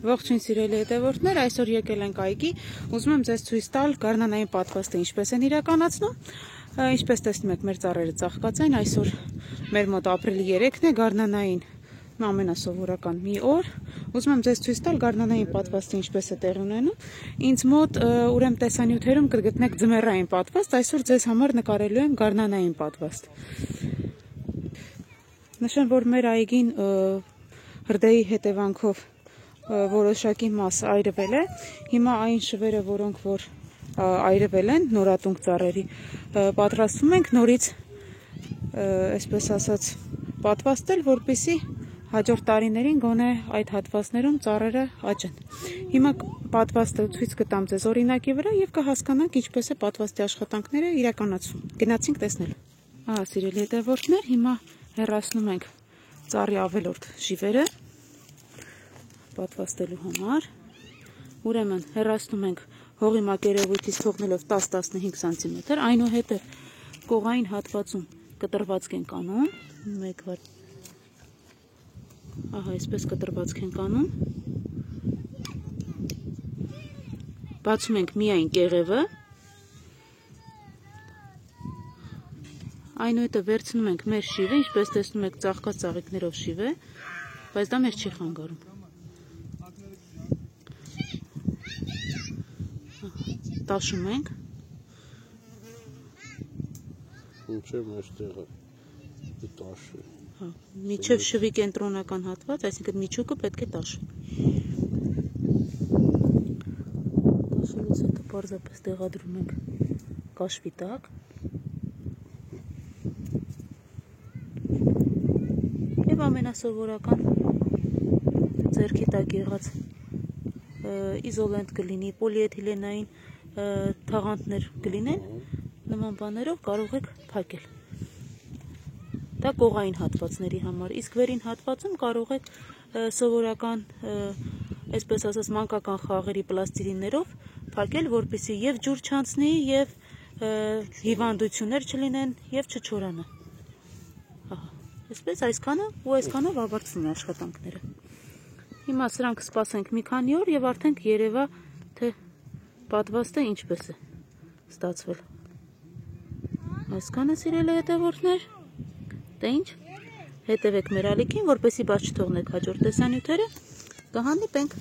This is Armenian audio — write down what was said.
Ողջույն սիրելի հետևորդներ, այսօր եկել ենք այգի, ուզում եմ ձեզ ցույց տալ գարնանային պատվաստը ինչպես են իրականացնում, ինչպես տեսնում եք մեր ծառերը ծաղկած են, այսօր մեր մոտ ապրիլի 3-ն է, գարնանային ամենասովորական մի օր, ուզում եմ ձեզ ցույց տալ գարնանային պատվաստը ինչպես է տեղի ունենում, ինձ մոտ ուրեմն տեսանյութերում կգտնեք ձմեռային պատվաստ, այսօր ձեզ համար նկարելու եմ գարնանային պատվաստ։ Նշեմ, որ մեր այգին հրդեհի հետևանքով որոշակի մաս այրվել է, հիմա այն շվերը, որոնք որ այրվել են, նորատունկ ծառերի, պատրաստվում ենք նորից, այսպես ասած, պատվաստել, որպեսզի հաջորդ տարիներին գոնե այդ հատվածներում ծառերը աճեն։ Հիմա պատվաստը ցույց կտամ ձեզ օրինակի վրա եւ կհասկանանք ինչպես է պատվաստի աշխատանքները իրականացվում։ Գնացինք տեսնելու։ Ահա, սիրելի հետևորդներ, հիմա հեռացնում ենք ծառի ավելորդ շիվերը պատվաստելու համար, ուրեմն հեռացնում ենք հողի մակերևույթից թողնելով 10-15 սանտիմետր, այնուհետև կողային հատվածում կտրվածք ենք անում, ահա այսպես կտրվածք ենք անում, բացում ենք միայն կեղևը, այնուհետև վերցնում ենք մեր շիվը, ինչպես տեսնում եք ծաղկած ծաղիկներով շիվ է, բայց դա մեր չի խանգարում։ Տաշում ենք։ Մինչև մեջտեղը տաշի։ Հա, միջև շվի կենտրոնական հատված, այսինքն միջուկը պետք է տաշի։ Տաշելուց հետո պարզապես տեղադրում ենք կաշվի տակ։ Եվ ամենասովորական ձեռքի տակ եղած իզոլենտ կլինի, պոլիէթիլենային թաղանթներ կլինեն, նման բաներով կարող եք փակել։ Դա կողային հատվածների համար, իսկ վերին հատվածում կարող եք սովորական, այսպես ասած, մանկական խաղերի պլաստիլիններով փակել, որպեսզի եւ ջուր չանցնի, եւ հիվանդություններ չլինեն, եւ չչորանա։ Ահա, այսպես այսքանը ու այսքանով ավարտվում են աշխատանքները։ Հիմա սրանք սպասենք մի քանի օր եւ արդեն երևա թե պատվաստը ինչպես է ստացվել։ Այսքանը սիրելի հետևորդներ, դե ինչ, հետևեք մեր ալիքին, որպեսզի բաց չթողնեք հաջորդ տեսանյութերը, կհանդիպենք։